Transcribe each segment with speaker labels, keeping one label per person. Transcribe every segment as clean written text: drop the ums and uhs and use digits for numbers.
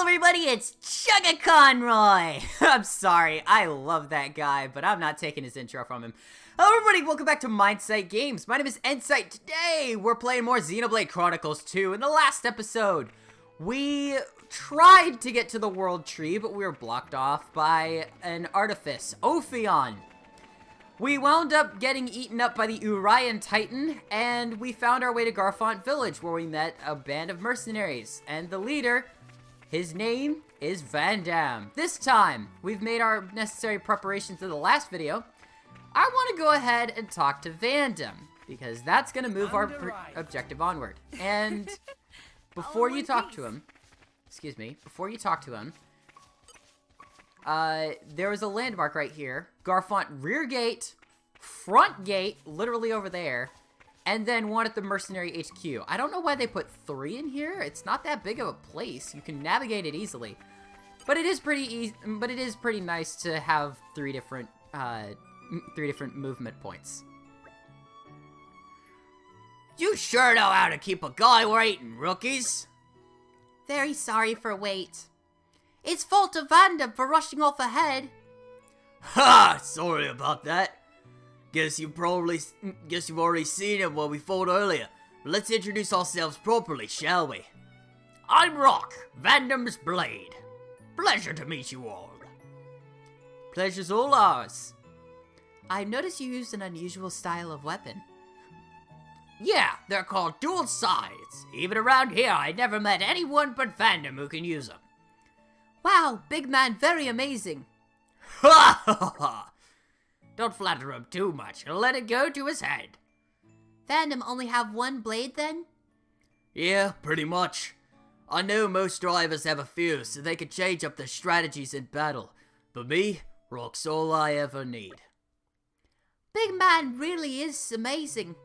Speaker 1: everybody, it's Chugga Conroy! I'm sorry, I love that guy, but I'm not taking his intro from him. Hello everybody, welcome back to N-Sight Games. My name is N-Sight. Today, we're playing more Xenoblade Chronicles 2. In the last episode, we tried to get to the World Tree, but we were blocked off by an artifice, Ophion. We wound up getting eaten up by the Urian Titan, and we found our way to Garfont Village, where we met a band of mercenaries, and the leader, his name is Vandham. This time, we've made our necessary preparations in the last video. I want to go ahead and talk to Vandham, because that's going to move our objective onward. And before you talk to him, there was a landmark right here. Garfont rear gate, front gate, literally over there, and then one at the mercenary HQ. I don't know why they put 3 in here. It's not that big of a place. You can navigate it easily, but it is pretty easy. But it is pretty nice to have 3 different movement points.
Speaker 2: You sure know how to keep a guy waiting, rookies.
Speaker 1: Very sorry for wait. It's fault of Vandham for rushing off ahead.
Speaker 2: Ha! Sorry about that. Guess you've already seen him when we fought earlier. But let's introduce ourselves properly, shall we? I'm Rock, Vandham's blade. Pleasure to meet you all.
Speaker 1: Pleasure's all ours. I noticed you used an unusual style of weapon.
Speaker 2: Yeah, they're called dual sides. Even around here, I never met anyone but Vandham who can use them.
Speaker 1: Wow, big man, very amazing.
Speaker 2: Ha ha ha! Don't flatter him too much, and let it go to his head.
Speaker 1: Vandham only have one blade then?
Speaker 2: Yeah, pretty much. I know most drivers have a few, so they can change up their strategies in battle. But me, Rock's all I ever need.
Speaker 1: Big man really is amazing.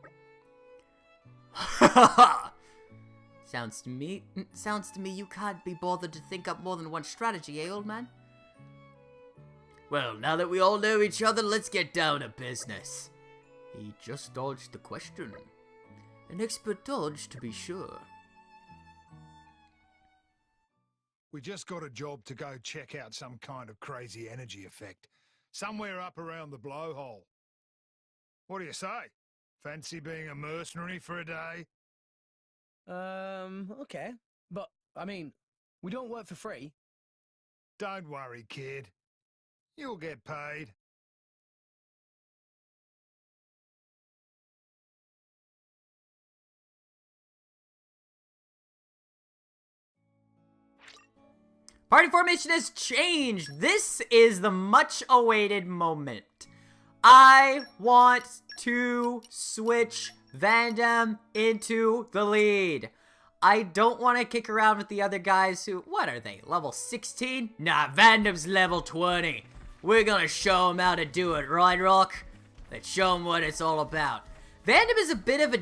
Speaker 2: Ha ha ha!
Speaker 1: Sounds to me you can't be bothered to think up more than one strategy, eh, old man?
Speaker 2: Well, now that we all know each other, let's get down to business.
Speaker 1: He just dodged the question. An expert dodge, to be sure.
Speaker 3: We just got a job to go check out some kind of crazy energy effect. Somewhere up around the Blowhole. What do you say? Fancy being a mercenary for a day?
Speaker 4: Okay. But, I mean, we don't work for free.
Speaker 3: Don't worry, kid. You'll get paid.
Speaker 1: Party formation has changed. This is the much-awaited moment. I want to switch Vandham into the lead. I don't want to kick around with the other guys who, what are they, level 16?
Speaker 2: Nah, Vandham's level 20. We're gonna show him how to do it, right, Rock? Let's show him what it's all about.
Speaker 1: Vandham is a bit of a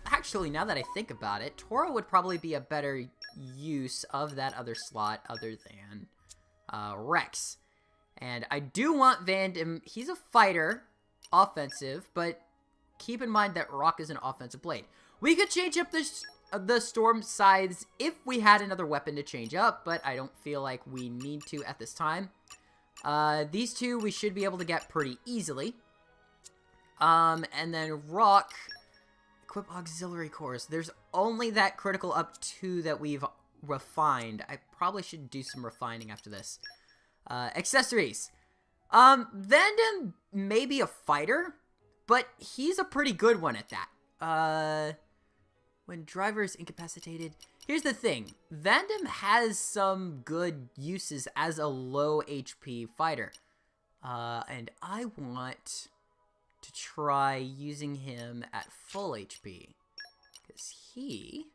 Speaker 1: actually, now that I think about it, Toro would probably be a better use of that other slot other than Rex. And I do want Vandham. He's a fighter, offensive, but keep in mind that Rock is an offensive blade. We could change up the storm sides if we had another weapon to change up, but I don't feel like we need to at this time. These two we should be able to get pretty easily. And then Rock, equip auxiliary cores. There's only that critical up 2 that we've refined. I probably should do some refining after this. Accessories. Vandham may be a fighter, but he's a pretty good one at that. When driver is incapacitated. Here's the thing. Vandham has some good uses as a low HP fighter. And I want to try using him at full HP. Because he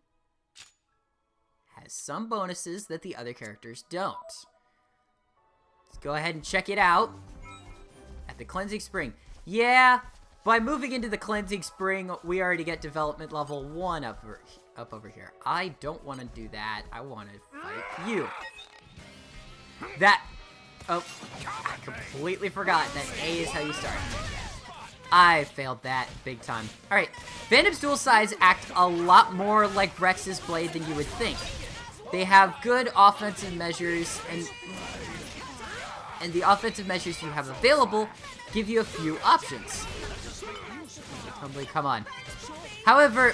Speaker 1: has some bonuses that the other characters don't. Let's go ahead and check it out. At the Cleansing Spring. Yeah, by moving into the Cleansing Spring, we already get development level 1 up over here. I don't want to do that. I want to fight you. Oh, I completely forgot that A is how you start. I failed that big time. Alright, Vandham's dual sides act a lot more like Rex's blade than you would think. They have good offensive measures, and the offensive measures you have available give you a few options. Come on. However,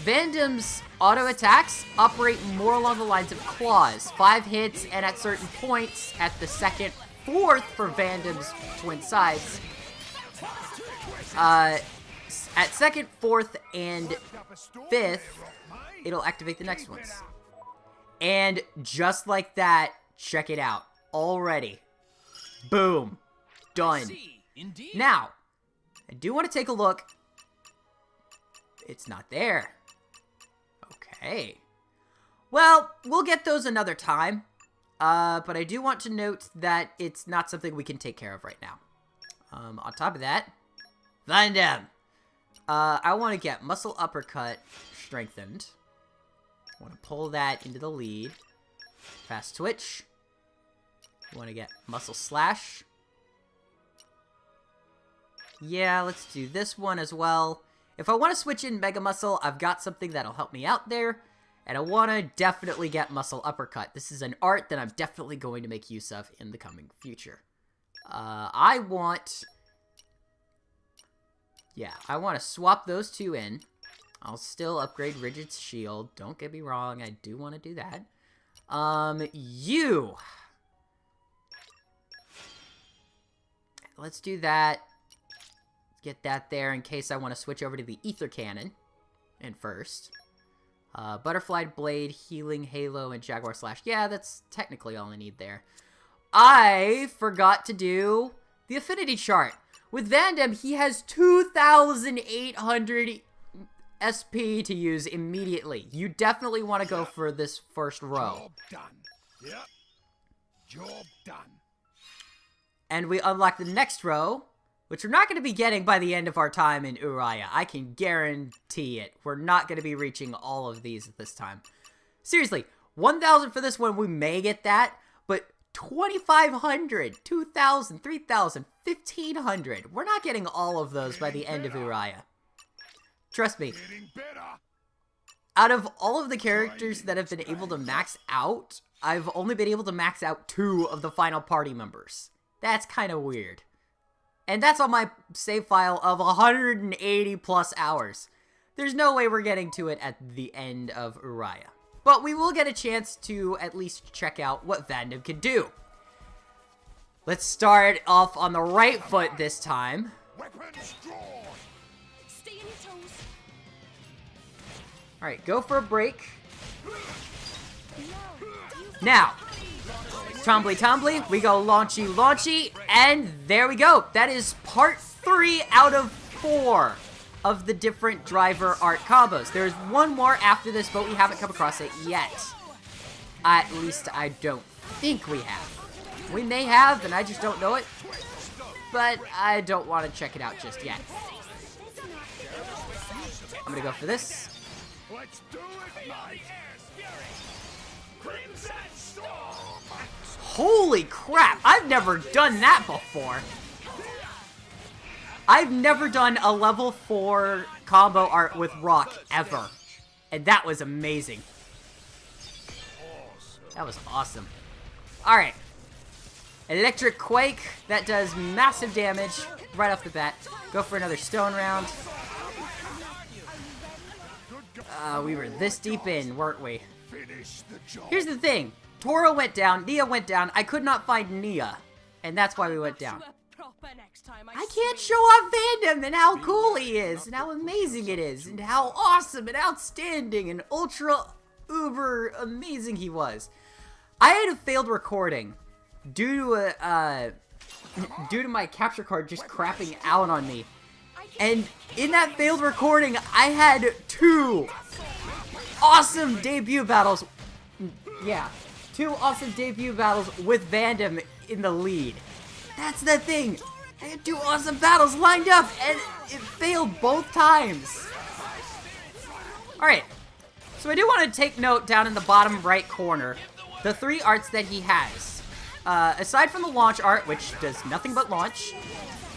Speaker 1: Vandham's auto attacks operate more along the lines of claws. 5 hits, and at certain points, at the second, fourth for Vandham's twin sides, at second, fourth, and fifth, it'll activate the next ones. And just like that, check it out. Already. Boom. Done. Now, I do want to take a look. It's not there. Okay. Well, we'll get those another time. But I do want to note that it's not something we can take care of right now. On top of that, Vandham. I want to get Muscle Uppercut strengthened. I want to pull that into the lead. Fast Twitch. I want to get Muscle Slash. Yeah, let's do this one as well. If I want to switch in Mega Muscle, I've got something that'll help me out there. And I want to definitely get Muscle Uppercut. This is an art that I'm definitely going to make use of in the coming future. I want to swap those two in. I'll still upgrade Rigid's shield. Don't get me wrong, I do want to do that. Let's do that. Get that there in case I want to switch over to the Ether Cannon. And first. Butterfly Blade, Healing, Halo, and Jaguar Slash. Yeah, that's technically all I need there. I forgot to do the Affinity Chart. With Vandham, he has 2,800 SP to use immediately. You definitely want to go for this first row.
Speaker 3: Job done. Yep. Job done.
Speaker 1: And we unlock the next row, which we're not going to be getting by the end of our time in Uriah. I can guarantee it. We're not going to be reaching all of these at this time. Seriously, 1,000 for this one, we may get that, but 2,500, 2,000, 3,000, 1,500. We're not getting all of those by the end of Uriah. Trust me. Out of all of the characters that have been able to max out, I've only been able to max out 2 of the final party members. That's kind of weird. And that's on my save file of 180 plus hours. There's no way we're getting to it at the end of Uriah. But we will get a chance to at least check out what Vandham can do. Let's start off on the right foot this time.
Speaker 3: Weapons drawn.
Speaker 5: Stay on your toes.
Speaker 1: Alright, go for a break. Now, Tombly Tombly, we go Launchy Launchy, and there we go. That is part 3 out of 4 of the different driver art combos. There's one more after this, but we haven't come across it yet. At least I don't think we have. We may have, and I just don't know it. But I don't want to check it out just yet. I'm gonna go for this.
Speaker 3: Let's do it, mate.
Speaker 1: Holy crap, I've never done that before. I've never done a level 4 combo art with Rock ever. And that was amazing. That was awesome. Alright. Electric Quake, that does massive damage right off the bat. Go for another stone round. We were this deep in, weren't we? Here's the thing. Toro went down, Nia went down, I could not find Nia. And that's why we went down. I can't show off Vandham and how cool he is, and how amazing it is, and how awesome and outstanding and ultra uber amazing he was. I had a failed recording due to my capture card just crapping out on me. And in that failed recording, I had 2 awesome debut battles. Yeah, 2 awesome debut battles with Vandham in the lead. That's the thing. I had 2 awesome battles lined up, and it failed both times. Alright, so I do want to take note down in the bottom right corner, the 3 arts that he has. Aside from the launch art, which does nothing but launch,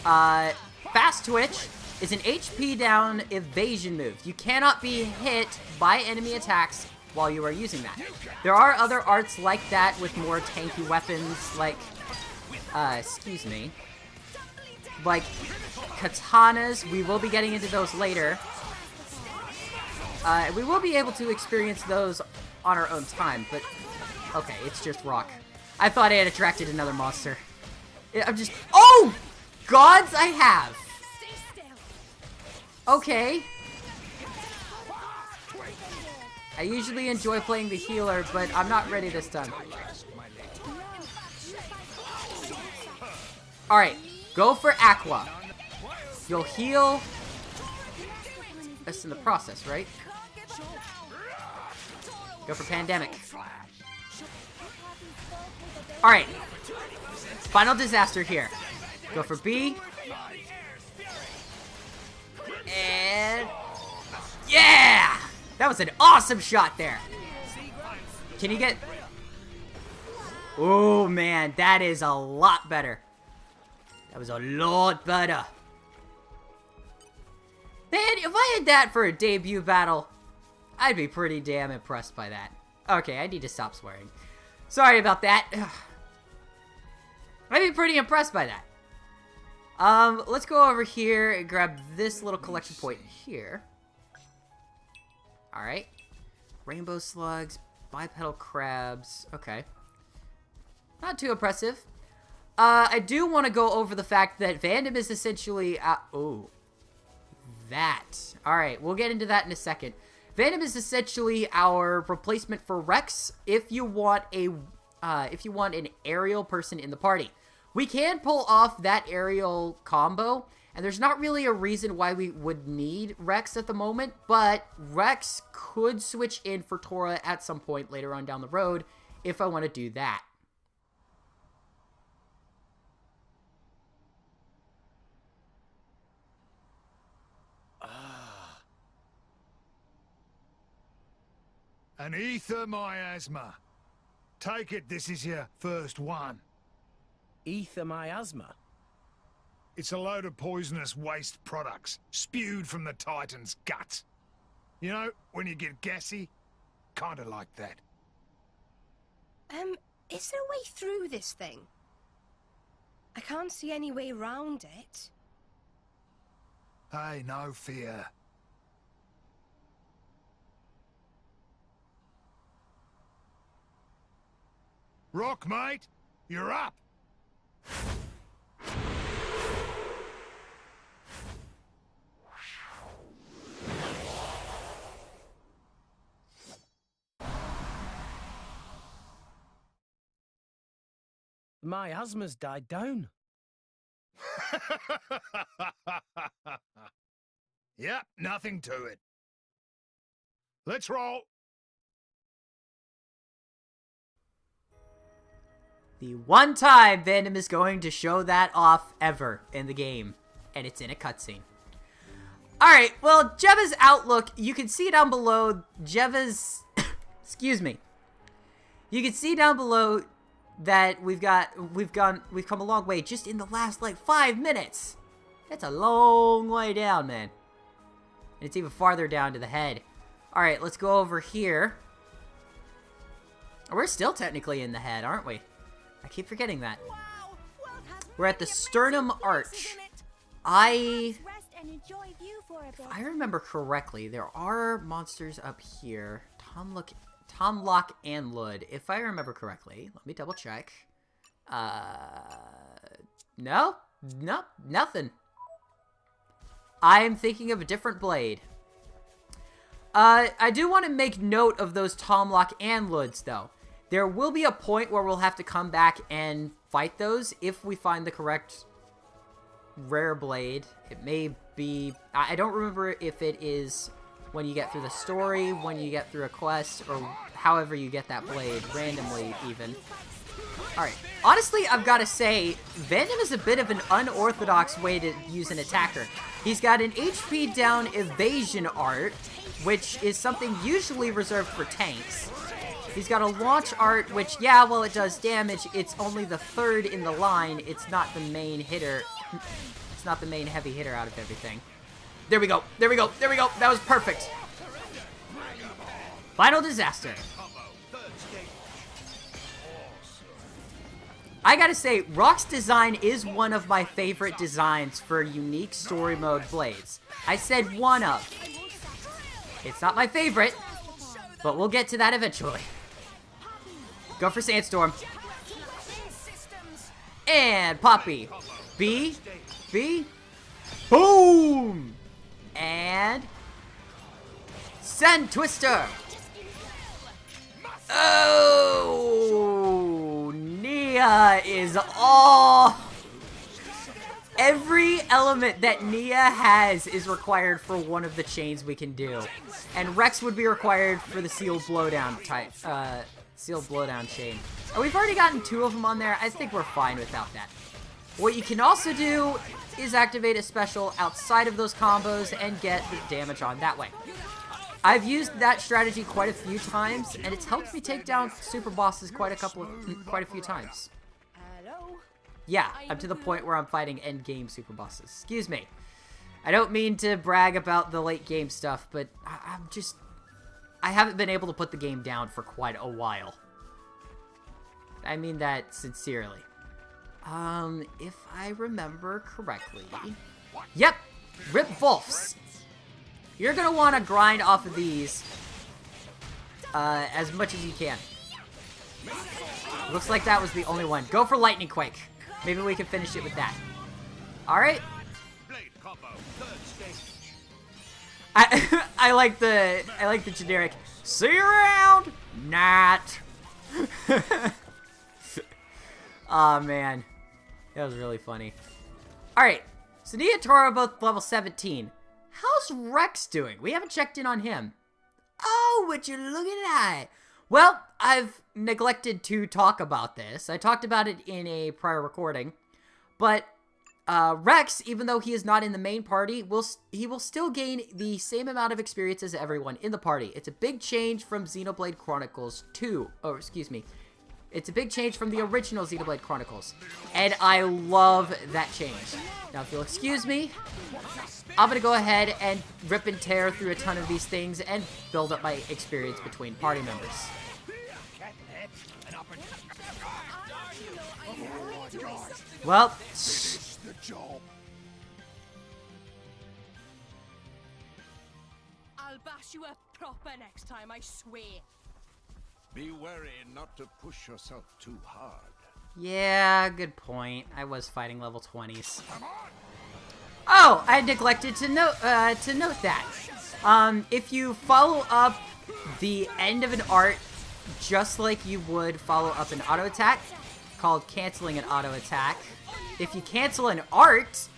Speaker 1: Fast Twitch is an HP down evasion move. You cannot be hit by enemy attacks while you are using that. There are other arts like that with more tanky weapons, like, excuse me, like katanas. We will be getting into those later. We will be able to experience those on our own time, but okay, it's just rock. I thought I had attracted another monster. I'm just, oh! Gods I have! Okay. I usually enjoy playing the healer, but I'm not ready this time. Alright, go for Aqua. You'll heal us in the process, right? Go for Pandemic. Alright. Final Disaster here. Go for B. And... yeah! That was an awesome shot there. Can you get... oh, man. That is a lot better. That was a lot better. Man, if I had that for a debut battle, I'd be pretty damn impressed by that. Okay, I need to stop swearing. Sorry about that. I'd be pretty impressed by that. Let's go over here and grab this little collection point here. Alright. Rainbow slugs, bipedal crabs. Okay. Not too impressive. I do want to go over the fact that Vandham is essentially... oh. That. Alright, we'll get into that in a second. Vandham is essentially our replacement for Rex if you want an aerial person in the party. We can pull off that aerial combo, and there's not really a reason why we would need Rex at the moment, but Rex could switch in for Tora at some point later on down the road if I want to do that.
Speaker 3: An Aethermiasma. Take it this is your first one.
Speaker 4: Aethermiasma?
Speaker 3: It's a load of poisonous waste products spewed from the Titan's guts. You know, when you get gassy? Kinda like that.
Speaker 5: Is there a way through this thing? I can't see any way around it.
Speaker 3: Hey, no fear. Rock, mate! You're up!
Speaker 4: My asthma's died down.
Speaker 3: Yep, nothing to it. Let's roll!
Speaker 1: The one time Vandham is going to show that off ever in the game, and it's in a cutscene. Alright, well, Jeva's outlook, you can see down below, Jeva's... excuse me. You can see down below that we've come a long way just in the last, like, 5 minutes. That's a long way down, man. And it's even farther down to the head. Alright, let's go over here. We're still technically in the head, aren't we? I keep forgetting that. We're at the Sternum Arch. If I remember correctly, there are monsters up here. Tomlock and Lud. If I remember correctly. Let me double check. No, nothing. I'm thinking of a different blade. I do want to make note of those Tomlock and Luds, though. There will be a point where we'll have to come back and fight those if we find the correct rare blade. It may be... I don't remember if it is when you get through the story, when you get through a quest, or however you get that blade, randomly even. Alright, honestly, I've got to say, Vandham is a bit of an unorthodox way to use an attacker. He's got an HP down evasion art, which is something usually reserved for tanks. He's got a launch art, which, yeah, while it does damage, it's only the third in the line. It's not the main hitter. It's not the main heavy hitter out of everything. There we go. There we go. There we go. That was perfect. Final disaster. I gotta say, Rock's design is one of my favorite designs for unique story mode blades. I said one of. It's not my favorite, but we'll get to that eventually. Go for Sandstorm. And Poppy. B. Boom! And Sand Twister. Oh, Nia is all... Every element that Nia has is required for one of the chains we can do. And Rex would be required for the sealed blowdown type, sealed blowdown chain. And we've already gotten 2 of them on there. I think we're fine without that. What you can also do is activate a special outside of those combos and get the damage on that way. I've used that strategy quite a few times, and it's helped me take down super bosses quite a few times. Yeah, I'm to the point where I'm fighting end game super bosses. Excuse me. I don't mean to brag about the late game stuff, but I haven't been able to put the game down for quite a while. I mean that sincerely. If I remember correctly... Yep! Rip Wolfs! You're gonna want to grind off of these as much as you can. Looks like that was the only one. Go for Lightning Quake. Maybe we can finish it with that. Alright. I like the generic see you around, not. Aw, man. That was really funny. Alright, so Nia and Tora are both level 17. How's Rex doing? We haven't checked in on him. Oh, would you look at that? Well, I've neglected to talk about this. I talked about it in a prior recording. But Rex, even though he is not in the main party, he will still gain the same amount of experience as everyone in the party. It's a big change from Xenoblade Chronicles 2. Oh, excuse me. It's a big change from the original Xenoblade Chronicles. And I love that change. Now, if you'll excuse me, I'm going to go ahead and rip and tear through a ton of these things and build up my experience between party members. Well,
Speaker 5: I'll bash you up proper next time, I swear.
Speaker 6: Be wary not to push yourself too hard.
Speaker 1: yeah, good point. I was fighting level 20s. Oh, I neglected to note that. If you follow up the end of an art just like you would follow up an auto attack, called canceling an auto attack, if you cancel an art,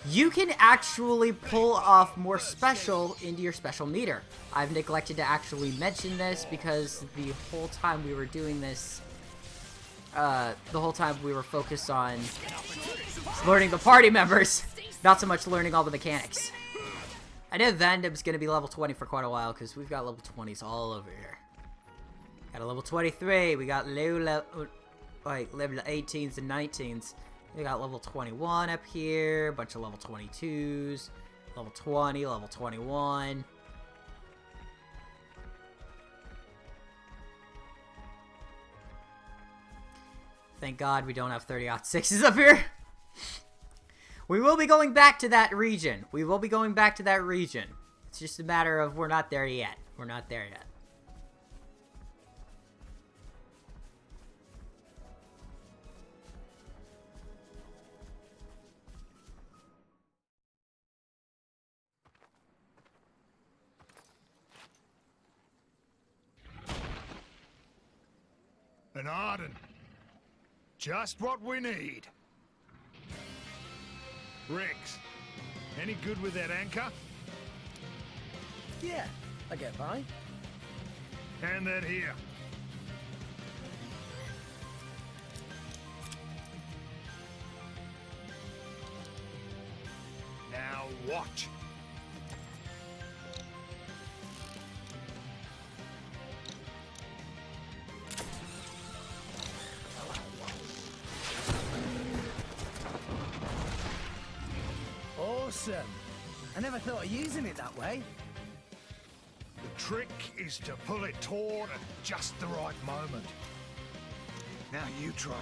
Speaker 1: you can actually pull off more special into your special meter. I've neglected to actually mention this because the whole time we were doing this, the whole time we were focused on learning the party members, not so much learning all the mechanics. I know Vandham's going to be level 20 for quite a while because we've got level 20s all over here. Got a level 23, we got level 18s and 19s. We got level 21 up here, a bunch of level 22s, level 20, level 21. Thank God we don't have 30-06s up here. We will be going back to that region. We will be going back to that region. It's just a matter of we're not there yet. We're not there yet.
Speaker 3: An Arden. Just what we need. Rex, any good with that anchor?
Speaker 4: Yeah, I get by.
Speaker 3: Hand that here. Now watch.
Speaker 4: Awesome. I never thought of using it that way.
Speaker 3: The trick is to pull it taut at just the right moment. Now you try.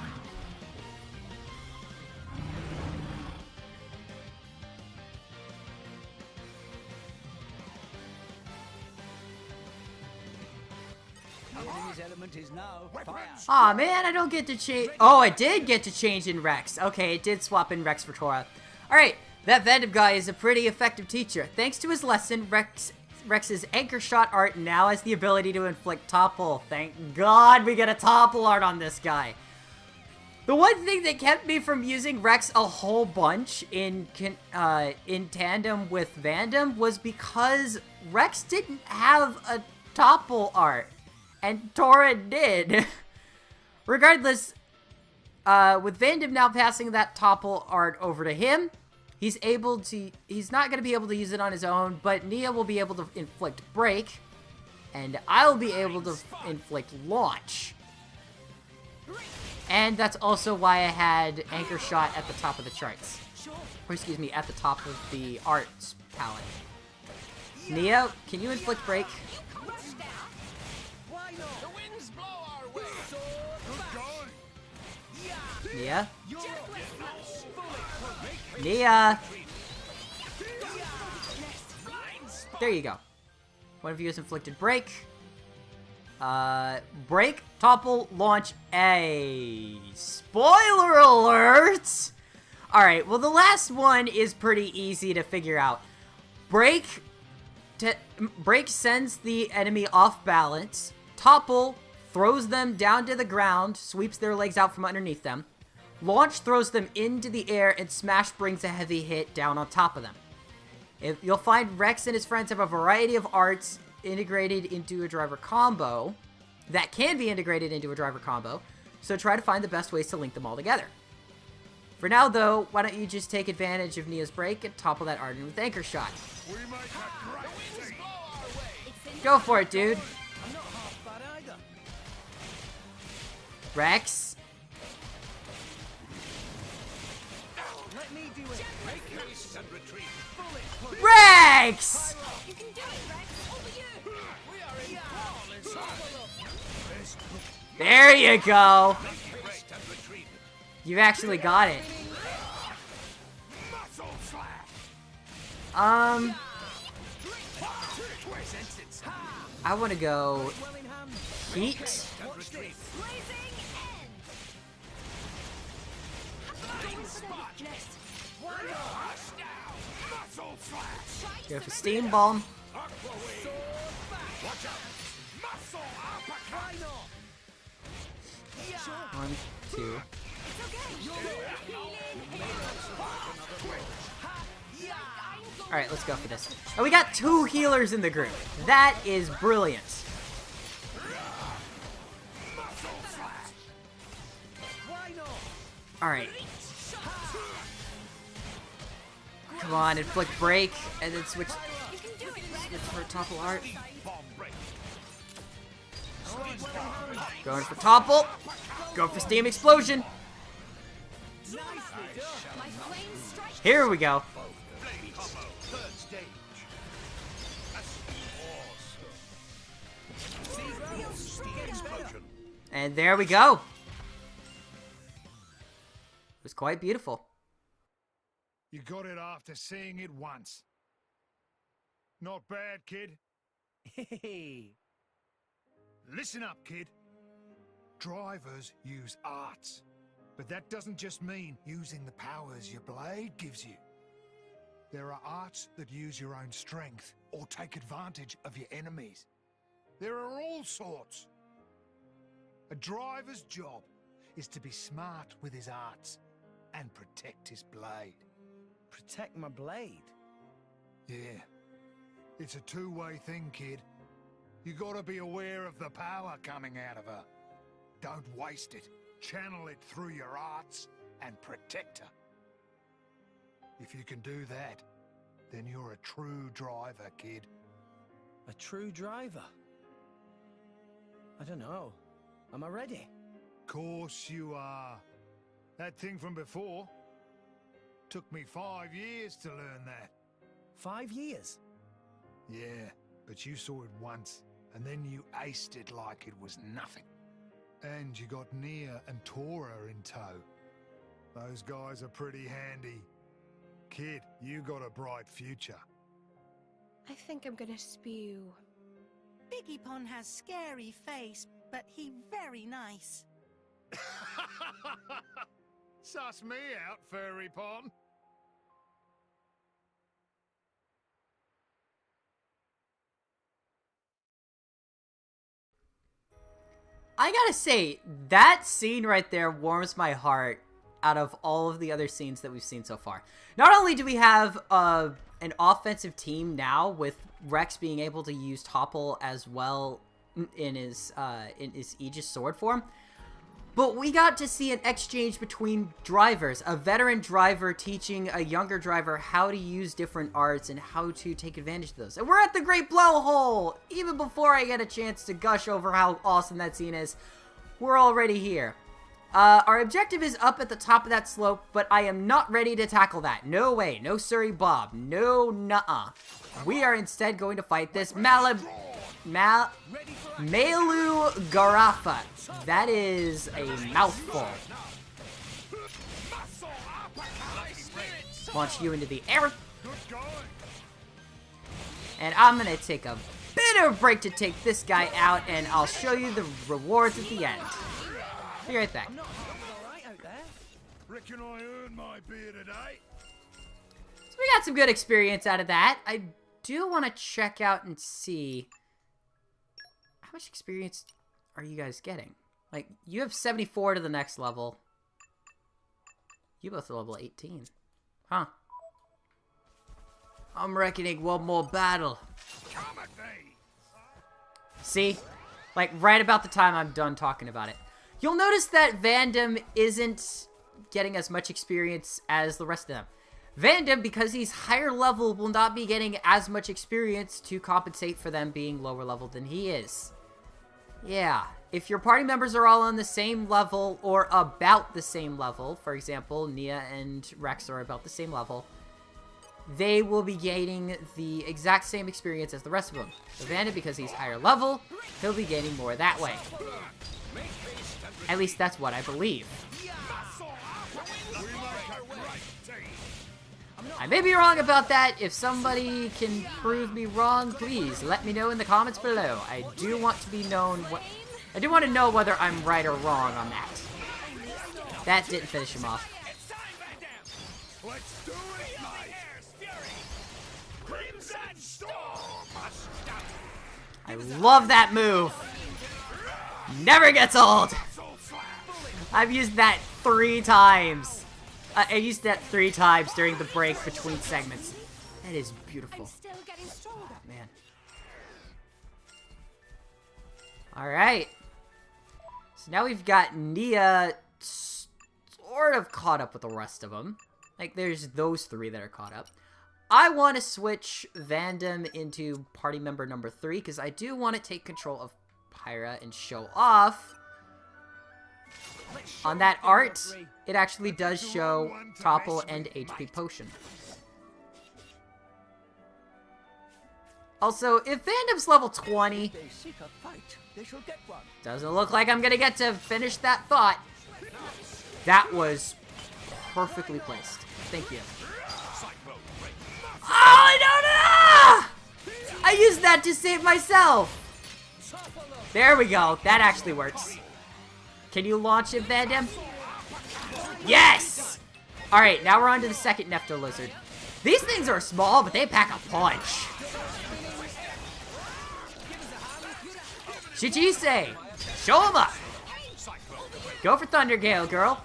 Speaker 4: The enemy's element is now fire.
Speaker 1: Aw, man, I don't get to change. Oh, I did get to change in Rex. Okay, it did swap in Rex for Tora. Alright, that Vandham guy is a pretty effective teacher. Thanks to his lesson, Rex's anchor shot art now has the ability to inflict Topple. Thank God we get a Topple art on this guy. The one thing that kept me from using Rex a whole bunch in tandem with Vandham was because Rex didn't have a Topple art, and Tora did. Regardless, with Vandham now passing that Topple art over to him, he's not going to be able to use it on his own, but Nia will be able to inflict Break, and I'll be able to inflict Launch. And that's also why I had Anchor Shot at the top of the charts. Or excuse me, at the top of the arts palette. Nia, can you inflict Break?
Speaker 6: The winds blow our way.
Speaker 1: Nia? Nia! There you go. One of you has inflicted Break. Break, Topple, Launch, A. Spoiler alert! Alright, well the last one is pretty easy to figure out. Break sends the enemy off balance. Topple throws them down to the ground, sweeps their legs out from underneath them. Launch throws them into the air, and Smash brings a heavy hit down on top of them. You'll find Rex and his friends have a variety of arts integrated into a driver combo that can be integrated into a driver combo, so try to find the best ways to link them all together. For now, though, why don't you just take advantage of Nia's Break and topple that Arden with Anchor Shot. Go for it, dude.
Speaker 4: I'm not half bad either.
Speaker 1: Rex.
Speaker 4: Let me do it.
Speaker 1: Rex!
Speaker 5: You can do it, Rex. Over you.
Speaker 6: We are in flawless order.
Speaker 1: There you go. You actually got it. I want to go Heat.
Speaker 5: Blazing
Speaker 1: Go for Steam Bomb. One, two. Alright, let's go for this. Oh, we got 2 healers in the group. That is brilliant. Alright. Come on, inflict Break, and then switch for Topple art. Going for Topple. Go for Steam Explosion. Here we go. And there we go. It was quite beautiful.
Speaker 3: You got it after seeing it once. Not bad, kid.
Speaker 4: Hey.
Speaker 3: Listen up, kid. Drivers use arts. But that doesn't just mean using the powers your blade gives you. There are arts that use your own strength or take advantage of your enemies. There are all sorts. A driver's job is to be smart with his arts and protect his blade.
Speaker 4: Protect my blade.
Speaker 3: Yeah. It's a two-way thing, kid. You gotta be aware of the power coming out of her. Don't waste it. Channel it through your arts and protect her. If you can do that, then you're a true driver, kid.
Speaker 4: A true driver? I don't know. Am I ready?
Speaker 3: Course you are. That thing from before took me 5 years to learn that.
Speaker 4: 5 years?
Speaker 3: Yeah, but you saw it once, and then you aced it like it was nothing. And you got Nia and Tora in tow. Those guys are pretty handy. Kid, you got a bright future.
Speaker 5: I think I'm gonna spew.
Speaker 7: Biggie Pon has scary face, but he very nice.
Speaker 3: Suss me out, Furry Pond.
Speaker 1: I gotta say, that scene right there warms my heart out of all of the other scenes that we've seen so far. Not only do we have an offensive team now, with Rex being able to use Topple as well in his Aegis sword form, but we got to see an exchange between drivers, a veteran driver teaching a younger driver how to use different arts and how to take advantage of those. And we're at the Great Blowhole! Even before I get a chance to gush over how awesome that scene is, we're already here. Our objective is up at the top of that slope, but I am not ready to tackle that. No way. No Surrey Bob. No nuh-uh. We are instead going to fight this Malu Garafa. That is a mouthful. Launch you into the air. And I'm going to take a bit of a break to take this guy out, and I'll show you the rewards at the end. Be right back.
Speaker 3: Reckon I earned my beer today.
Speaker 1: So we got some good experience out of that. I do want to check out and see how much experience are you guys getting. Like, you have 74 to the next level. You both are level 18. Huh.
Speaker 2: I'm reckoning one more battle.
Speaker 3: Come at me.
Speaker 1: See? Like, right about the time I'm done talking about it. You'll notice that Vandham isn't getting as much experience as the rest of them. Vandham, because he's higher level, will not be getting as much experience to compensate for them being lower level than he is. Yeah, if your party members are all on the same level or about the same level, for example, Nia and Rex are about the same level, they will be gaining the exact same experience as the rest of them. So Vandham, because he's higher level, he'll be gaining more that way. At least that's what I believe. I may be wrong about that. If somebody can prove me wrong, please let me know in the comments below. I do want to be known. I do want to know whether I'm right or wrong on that. That didn't finish him off.
Speaker 3: Let's do it, mate. Crimson Storm.
Speaker 1: I love that move. Never gets old. I've used that 3 times. I used that 3 times during the break between segments. That is beautiful.
Speaker 5: I'm still getting stronger.
Speaker 1: Man. Alright. So now we've got Nia sort of caught up with the rest of them. Like, there's those 3 that are caught up. I want to switch Vandham into party member number 3, because I do want to take control of Pyra and show off. On that art, it actually does show Topple and HP Potion. Also, if Vandham's level 20, doesn't look like I'm gonna get to finish that thought. That was perfectly placed. Thank you. Oh, I don't know! I used that to save myself. There we go. That actually works. Can you launch it, Vandham? Yes! Alright, now we're on to the second Nepto Lizard. These things are small, but they pack a punch. Shichise! Show him up! Go for Thunder Gale, girl.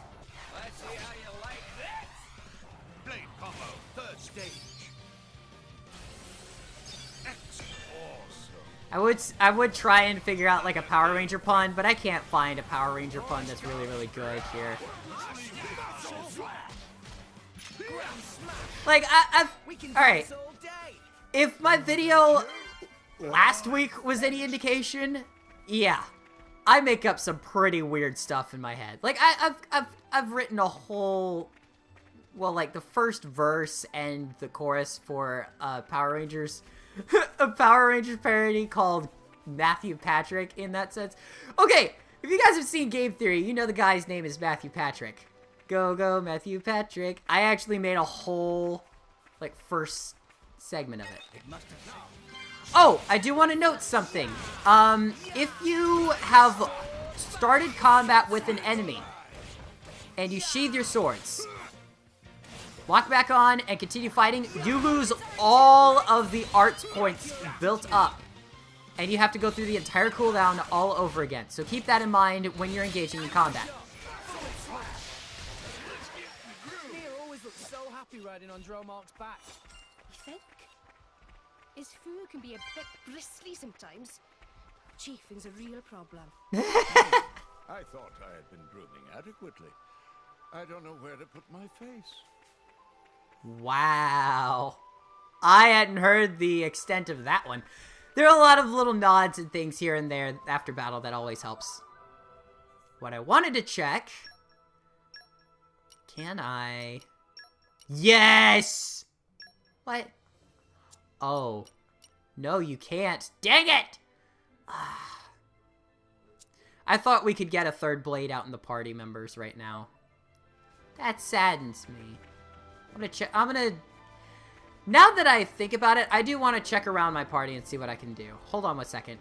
Speaker 1: I would try and figure out like a Power Ranger pun, but I can't find a Power Ranger pun that's really, really good here. Like, alright. If my video last week was any indication, yeah. I make up some pretty weird stuff in my head. Like, I've written a whole, well, like the first verse and the chorus for Power Rangers a Power Rangers parody called Matthew Patrick in that sense. Okay, if you guys have seen Game Theory, you know the guy's name is Matthew Patrick. Go, go, Matthew Patrick. I actually made a whole, like, first segment of it. Oh, I do want to note something. If you have started combat with an enemy, and you sheathe your swords, lock back on, and continue fighting, you lose all of the arts points built up. And you have to go through the entire cooldown all over again. So keep that in mind when you're engaging in combat.
Speaker 4: Mia always looks so happy riding on Dromark's back.
Speaker 5: You think? His fur can be a bit bristly sometimes. Chafing's a real problem.
Speaker 6: I thought I had been grooming adequately. I don't know where to put my face.
Speaker 1: Wow. I hadn't heard the extent of that one. There are a lot of little nods and things here and there after battle that always helps. What I wanted to check... Can I... Yes! What? Oh. No, you can't. Dang it! I thought we could get a third blade out in the party members right now. That saddens me. I'm gonna... Now that I think about it, I do want to check around my party and see what I can do. Hold on one second.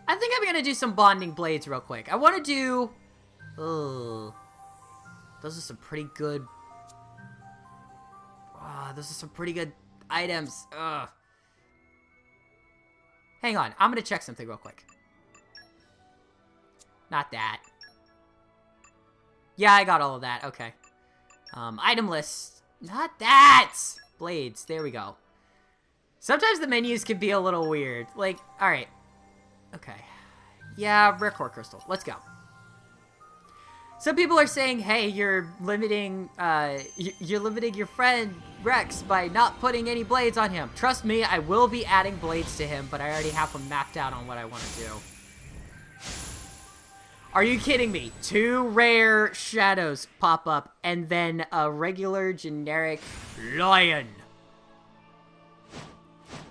Speaker 1: I think I'm gonna do some bonding blades real quick. I want to do... Ugh. Those are some pretty good... those are some pretty good items. Ugh. Hang on. I'm gonna check something real quick. Not that. Yeah, I got all of that. Okay. Item list. Not that! Blades. There we go. Sometimes the menus can be a little weird. Like, alright. Okay. Yeah, rare core crystal. Let's go. Some people are saying, hey, you're limiting your friend Rex by not putting any blades on him. Trust me, I will be adding blades to him, but I already have them mapped out on what I want to do. Are you kidding me? 2 rare shadows pop up, and then a regular generic lion.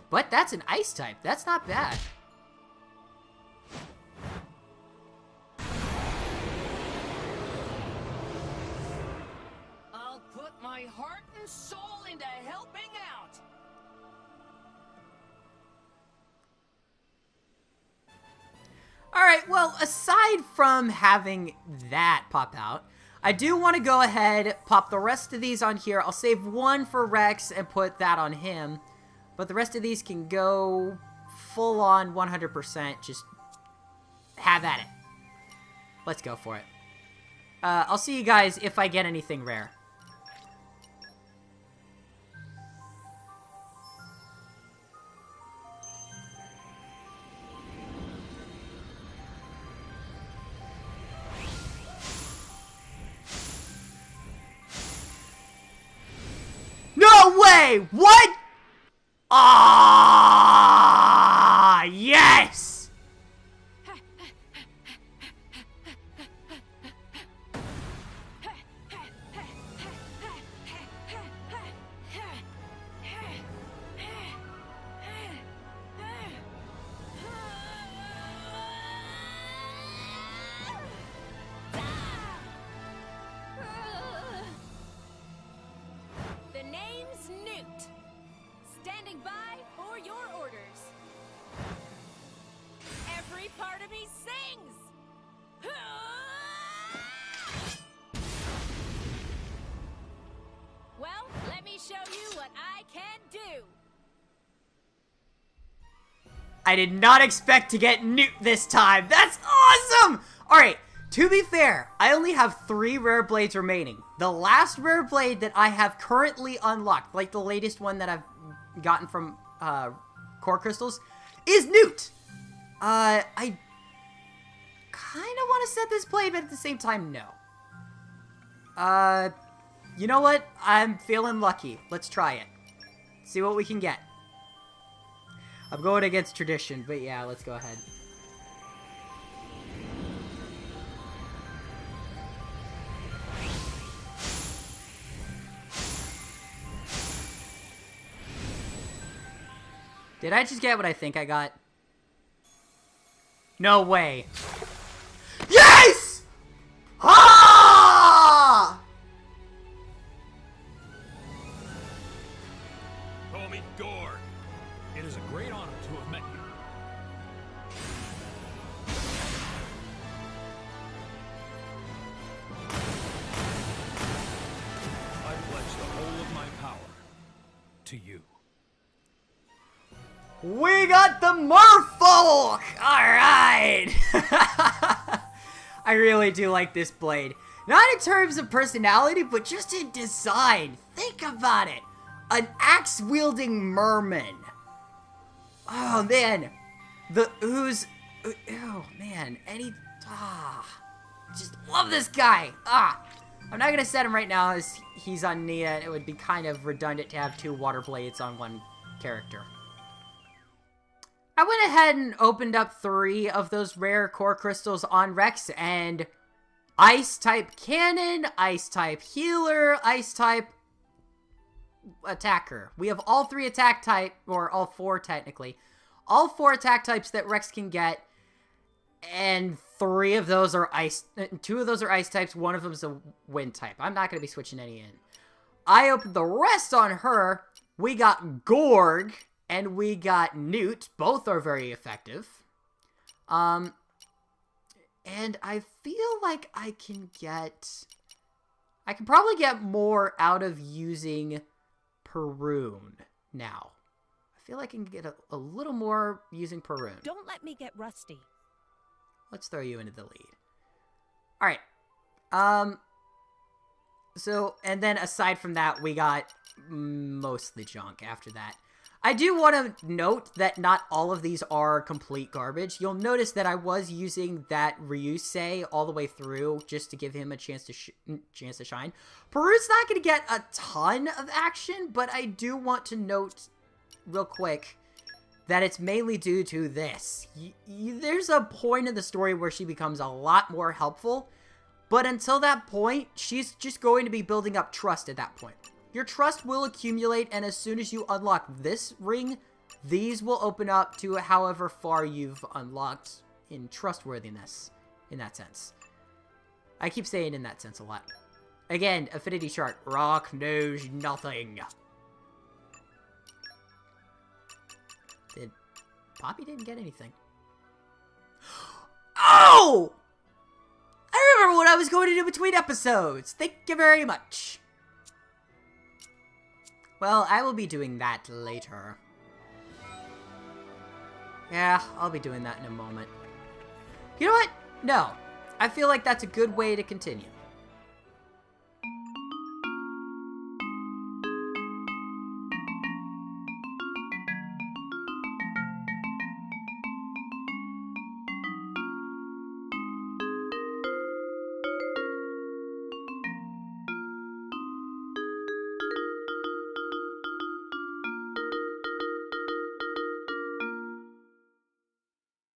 Speaker 1: But that's an ice type. That's not bad.
Speaker 8: I'll put my heart and soul into helping out.
Speaker 1: Alright, well, aside from having that pop out, I do want to go ahead, pop the rest of these on here. I'll save one for Rex and put that on him. But the rest of these can go full on 100%. Just have at it. Let's go for it. I'll see you guys if I get anything rare. No way! What? Ah, yes!
Speaker 9: The name's Newt. Standing by for your orders. Every part of me sings. Well, let me show you what I can do.
Speaker 1: I did not expect to get Newt this time. That's awesome! Alright, to be fair, I only have 3 rare blades remaining. The last rare blade that I have currently unlocked, like the latest one that I've gotten from core crystals, is Newt. I kind of want to set this blade, but at the same time, no. You know what? I'm feeling lucky. Let's try it. See what we can get. I'm going against tradition, but yeah, let's go ahead. Did I just get what I think I got? No way. Yes! Ah!
Speaker 10: Call me Gorg. It is a great honor to have met you. I pledge the whole of my power to you.
Speaker 1: We got the Merfolk! Alright! I really do like this blade. Not in terms of personality, but just in design. Think about it. An axe-wielding merman. Oh, man. The ooze... Oh, man. Just love this guy. I'm not gonna set him right now as he's on Nia, and it would be kind of redundant to have 2 water blades on one character. I went ahead and opened up 3 of those rare core crystals on Rex, and Ice-type cannon, Ice-type healer, Ice-type attacker. We have all 3 attack type, or all 4 technically. All 4 attack types that Rex can get, and 3 of those are ice. 2 of those are ice types, 1 of them is a wind type. I'm not going to be switching any in. I opened the rest on her. We got Gorg, and we got Newt. Both are very effective. And I feel like I can probably get more out of using Perun now. I feel like I can get a little more using Perun.
Speaker 5: Don't let me get rusty.
Speaker 1: Let's throw you into the lead. Alright. So, and then aside from that, we got mostly junk after that. I do want to note that not all of these are complete garbage. You'll notice that I was using that Ryusei all the way through just to give him a chance to shine. Perun's not going to get a ton of action, but I do want to note real quick that it's mainly due to this. There's a point in the story where she becomes a lot more helpful, but until that point, she's just going to be building up trust at that point. Your trust will accumulate, and as soon as you unlock this ring, these will open up to however far you've unlocked in trustworthiness, in that sense. I keep saying in that sense a lot. Again, affinity chart. Rock knows nothing. Poppy didn't get anything. Oh! I remember what I was going to do between episodes. Thank you very much. Well, I will be doing that later. Yeah, I'll be doing that in a moment. You know what? No. I feel like that's a good way to continue.